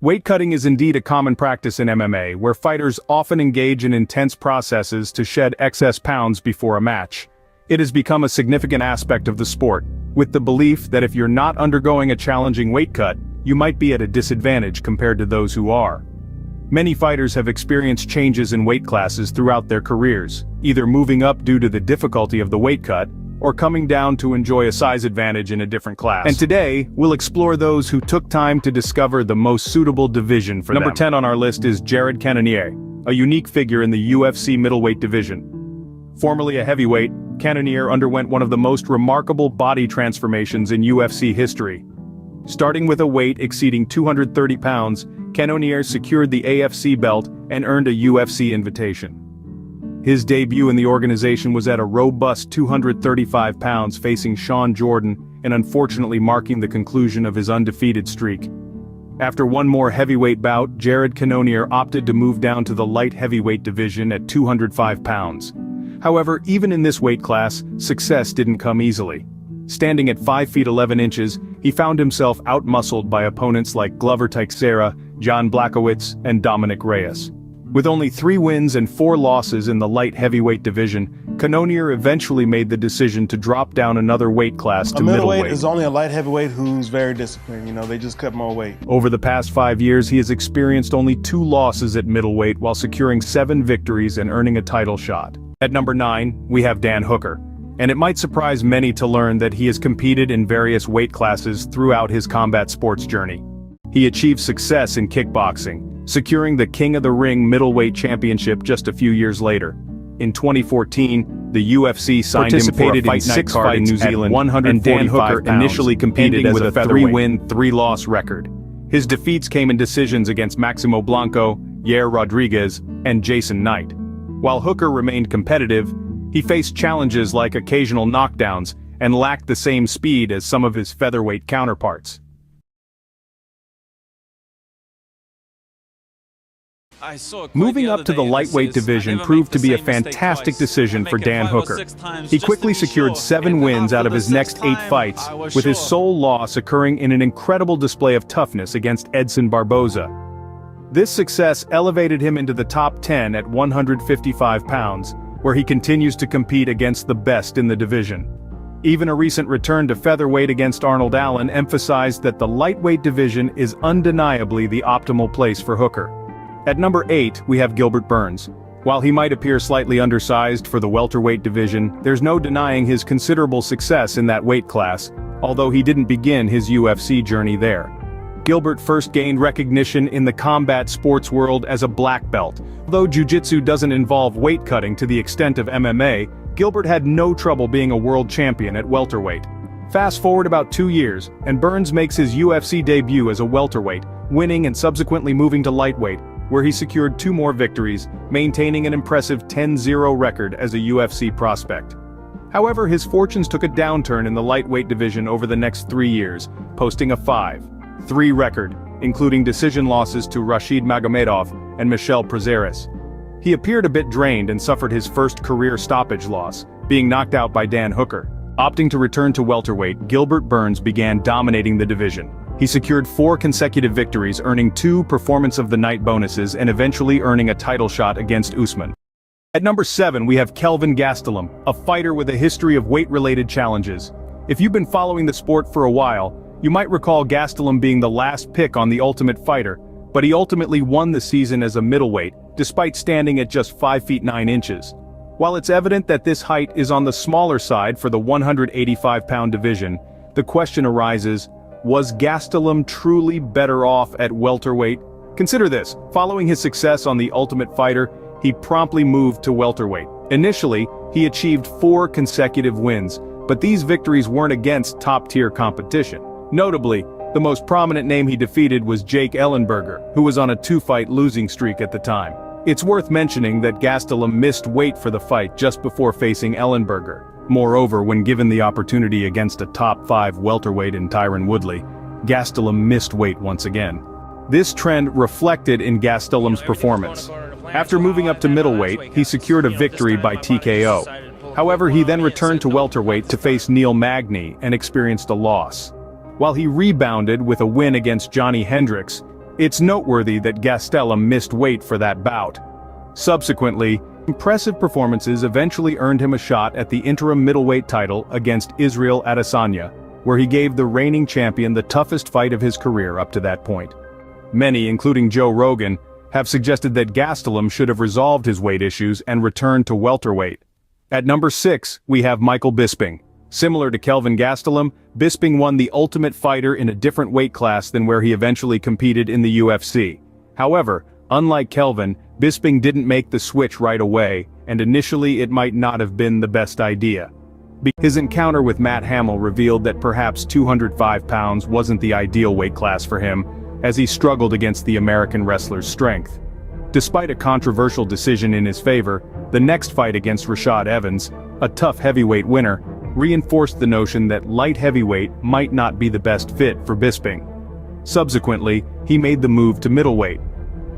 Weight cutting is indeed a common practice in MMA, where fighters often engage in intense processes to shed excess pounds before a match. It has become a significant aspect of the sport, with the belief that if you're not undergoing a challenging weight cut, you might be at a disadvantage compared to those who are. Many fighters have experienced changes in weight classes throughout their careers, either moving up due to the difficulty of the weight cut, or coming down to enjoy a size advantage in a different class. And today, we'll explore those who took time to discover the most suitable division for them. Number 10 on our list is Jared Cannonier, a unique figure in the UFC middleweight division. Formerly a heavyweight, Cannonier underwent one of the most remarkable body transformations in UFC history. Starting with a weight exceeding 230 pounds, Cannonier secured the AFC belt and earned a UFC invitation. His debut in the organization was at a robust 235 pounds facing Sean Jordan, and unfortunately marking the conclusion of his undefeated streak. After one more heavyweight bout, Jared Cannonier opted to move down to the light heavyweight division at 205 pounds. However, even in this weight class, success didn't come easily. Standing at 5 feet 11 inches, he found himself outmuscled by opponents like Glover Teixeira, John Blachowicz, and Dominic Reyes. With only 3 wins and 4 losses in the light heavyweight division, Cannonier eventually made the decision to drop down another weight class to middleweight. A middleweight is only a light heavyweight who's very disciplined, they just cut more weight. Over the past 5 years, he has experienced only 2 losses at middleweight while securing 7 victories and earning a title shot. At number 9, we have Dan Hooker. And it might surprise many to learn that he has competed in various weight classes throughout his combat sports journey. He achieved success in kickboxing, securing the King of the Ring middleweight championship just a few years later. In 2014, the UFC signed him for a fight night card in New Zealand, and Dan Hooker initially competed as a 3-win, 3-loss record. His defeats came in decisions against Maximo Blanco, Yair Rodriguez, and Jason Knight. While Hooker remained competitive, he faced challenges like occasional knockdowns and lacked the same speed as some of his featherweight counterparts. Moving up to the lightweight division proved to be a fantastic decision for Dan Hooker. He quickly secured 7 wins out of his next 8 fights, with his sole loss occurring in an incredible display of toughness against Edson Barboza. This success elevated him into the top 10 at 155 pounds, where he continues to compete against the best in the division. Even a recent return to featherweight against Arnold Allen emphasized that the lightweight division is undeniably the optimal place for Hooker. At number 8, we have Gilbert Burns. While he might appear slightly undersized for the welterweight division, there's no denying his considerable success in that weight class, although he didn't begin his UFC journey there. Gilbert first gained recognition in the combat sports world as a black belt. Although jiu-jitsu doesn't involve weight cutting to the extent of MMA, Gilbert had no trouble being a world champion at welterweight. Fast forward about 2 years, and Burns makes his UFC debut as a welterweight, winning and subsequently moving to lightweight, where he secured 2 more victories, maintaining an impressive 10-0 record as a UFC prospect. However, his fortunes took a downturn in the lightweight division over the next 3 years, posting a 5-3 record, including decision losses to Rashid Magomedov and Michel Prazeres. He appeared a bit drained and suffered his first career stoppage loss, being knocked out by Dan Hooker. Opting to return to welterweight, Gilbert Burns began dominating the division. He secured 4 consecutive victories, earning 2 Performance of the Night bonuses and eventually earning a title shot against Usman. At number 7, we have Kelvin Gastelum, a fighter with a history of weight-related challenges. If you've been following the sport for a while, you might recall Gastelum being the last pick on The Ultimate Fighter, but he ultimately won the season as a middleweight, despite standing at just 5 feet 9 inches. While it's evident that this height is on the smaller side for the 185-pound division, the question arises, was Gastelum truly better off at welterweight? Consider this, following his success on The Ultimate Fighter, he promptly moved to welterweight. Initially, he achieved 4 consecutive wins, but these victories weren't against top-tier competition. Notably, the most prominent name he defeated was Jake Ellenberger, who was on a 2-fight losing streak at the time. It's worth mentioning that Gastelum missed weight for the fight just before facing Ellenberger. Moreover, when given the opportunity against a top 5 welterweight in Tyron Woodley, Gastelum missed weight once again. This trend reflected in Gastelum's performance. After moving up to middleweight, he secured a victory by TKO. However, he then returned to welterweight to face Neil Magny and experienced a loss. While he rebounded with a win against Johnny Hendricks, It's noteworthy that Gastelum missed weight for that bout. Subsequently, impressive performances eventually earned him a shot at the interim middleweight title against Israel Adesanya, where he gave the reigning champion the toughest fight of his career up to that point. Many, including Joe Rogan, have suggested that Gastelum should have resolved his weight issues and returned to welterweight. At number 6, we have Michael Bisping. Similar to Kelvin Gastelum, Bisping won the Ultimate Fighter in a different weight class than where he eventually competed in the UFC. However, unlike Kelvin, Bisping didn't make the switch right away, and initially it might not have been the best idea. His encounter with Matt Hamill revealed that perhaps 205 pounds wasn't the ideal weight class for him, as he struggled against the American wrestler's strength. Despite a controversial decision in his favor, the next fight against Rashad Evans, a tough heavyweight winner, reinforced the notion that light heavyweight might not be the best fit for Bisping. Subsequently, he made the move to middleweight.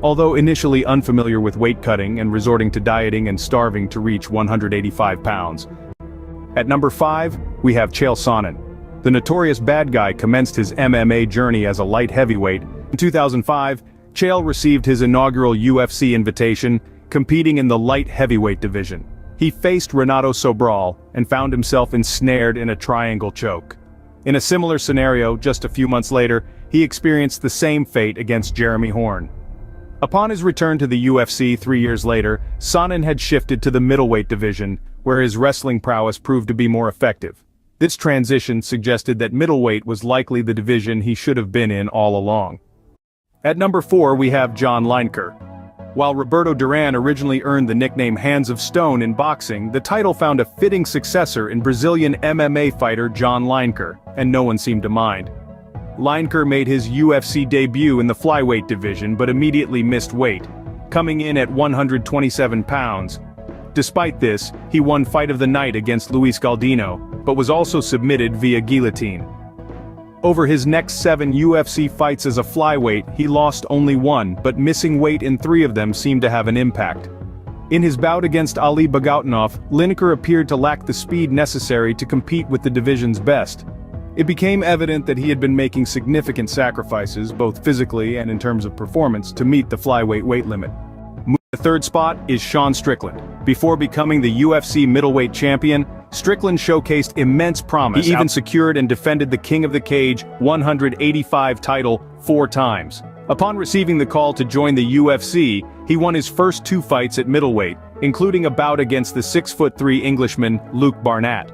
Although initially unfamiliar with weight cutting and resorting to dieting and starving to reach 185 pounds. At number 5, we have Chael Sonnen. The notorious bad guy commenced his MMA journey as a light heavyweight. In 2005, Chael received his inaugural UFC invitation, competing in the light heavyweight division. He faced Renato Sobral and found himself ensnared in a triangle choke. In a similar scenario, just a few months later, he experienced the same fate against Jeremy Horn. Upon his return to the UFC 3 years later, Sonnen had shifted to the middleweight division, where his wrestling prowess proved to be more effective. This transition suggested that middleweight was likely the division he should have been in all along. At number 4, we have John Lineker. While Roberto Duran originally earned the nickname Hands of Stone in boxing, the title found a fitting successor in Brazilian MMA fighter John Lineker, and no one seemed to mind. Lineker made his UFC debut in the flyweight division but immediately missed weight, coming in at 127 pounds. Despite this, he won Fight of the Night against Luis Galdino, but was also submitted via guillotine. Over his next 7 UFC fights as a flyweight, he lost only 1, but missing weight in 3 of them seemed to have an impact. In his bout against Ali Bagautinov, Lineker appeared to lack the speed necessary to compete with the division's best. It became evident that he had been making significant sacrifices, both physically and in terms of performance, to meet the flyweight weight limit. The third spot is Sean Strickland. Before becoming the UFC middleweight champion, Strickland showcased immense promise. He even secured and defended the King of the Cage 185 title 4 times. Upon receiving the call to join the UFC, he won his first 2 fights at middleweight, including a bout against the 6'3" Englishman Luke Barnett.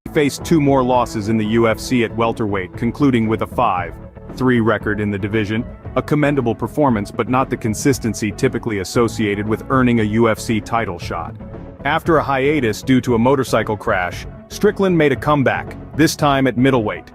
He faced 2 more losses in the UFC at welterweight, concluding with a 5-3 record in the division, a commendable performance but not the consistency typically associated with earning a UFC title shot. After a hiatus due to a motorcycle crash, Strickland made a comeback, this time at middleweight.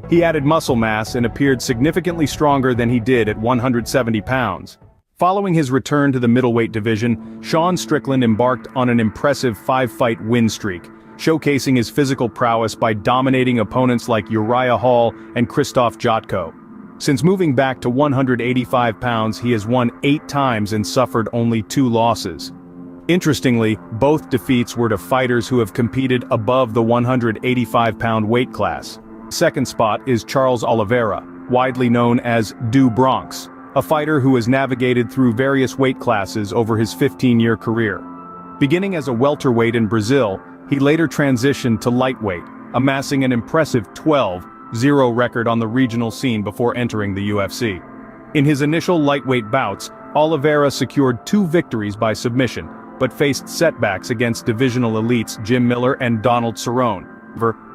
He added muscle mass and appeared significantly stronger than he did at 170 pounds. Following his return to the middleweight division, Sean Strickland embarked on an impressive 5-fight win streak, showcasing his physical prowess by dominating opponents like Uriah Hall and Krzysztof Jotko. Since moving back to 185 pounds, he has won 8 times and suffered only 2 losses. Interestingly, both defeats were to fighters who have competed above the 185-pound weight class. Second spot is Charles Oliveira, widely known as Do Bronx, a fighter who has navigated through various weight classes over his 15-year career. Beginning as a welterweight in Brazil, he later transitioned to lightweight, amassing an impressive 12-0 record on the regional scene before entering the UFC. In his initial lightweight bouts, Oliveira secured 2 victories by submission, but faced setbacks against divisional elites Jim Miller and Donald Cerrone.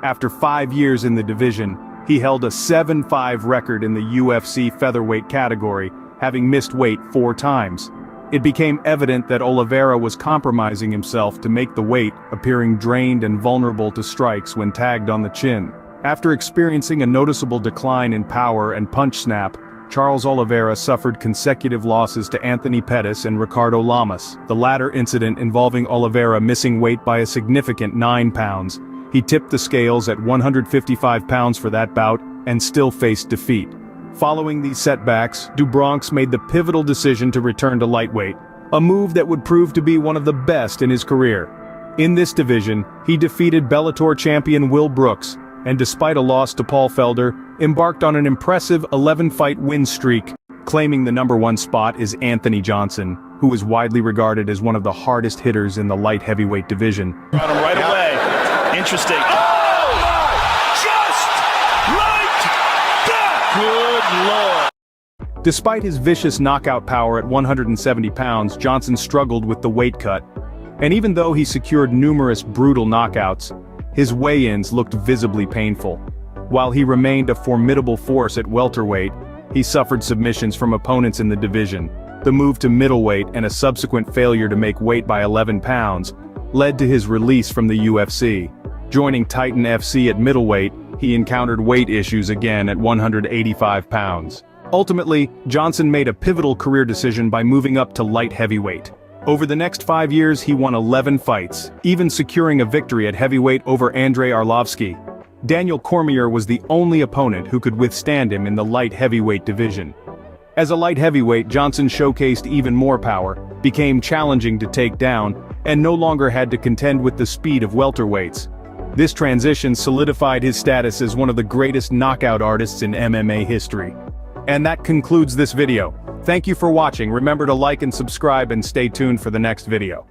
After 5 years in the division, he held a 7-5 record in the UFC featherweight category, having missed weight 4 times. It became evident that Oliveira was compromising himself to make the weight, appearing drained and vulnerable to strikes when tagged on the chin. After experiencing a noticeable decline in power and punch snap, Charles Oliveira suffered consecutive losses to Anthony Pettis and Ricardo Lamas, the latter incident involving Oliveira missing weight by a significant 9 pounds. He tipped the scales at 155 pounds for that bout and still faced defeat. Following these setbacks, Do Bronx made the pivotal decision to return to lightweight, a move that would prove to be one of the best in his career. In this division, he defeated Bellator champion Will Brooks, and despite a loss to Paul Felder, embarked on an impressive 11-fight win streak. Claiming the #1 spot is Anthony Johnson, who is widely regarded as one of the hardest hitters in the light heavyweight division. Got him right away. Interesting. Oh! Just like that! Good Lord. Despite his vicious knockout power at 170 pounds, Johnson struggled with the weight cut. And even though he secured numerous brutal knockouts, his weigh-ins looked visibly painful. While he remained a formidable force at welterweight, he suffered submissions from opponents in the division. The move to middleweight and a subsequent failure to make weight by 11 pounds led to his release from the UFC. Joining Titan FC at middleweight, he encountered weight issues again at 185 pounds. Ultimately, Johnson made a pivotal career decision by moving up to light heavyweight. Over the next 5 years he won 11 fights, even securing a victory at heavyweight over Andrei Arlovsky. Daniel Cormier was the only opponent who could withstand him in the light heavyweight division. As a light heavyweight, Johnson showcased even more power, became challenging to take down, and no longer had to contend with the speed of welterweights. This transition solidified his status as one of the greatest knockout artists in MMA history. And that concludes this video. Thank you for watching. Remember to like and subscribe and stay tuned for the next video.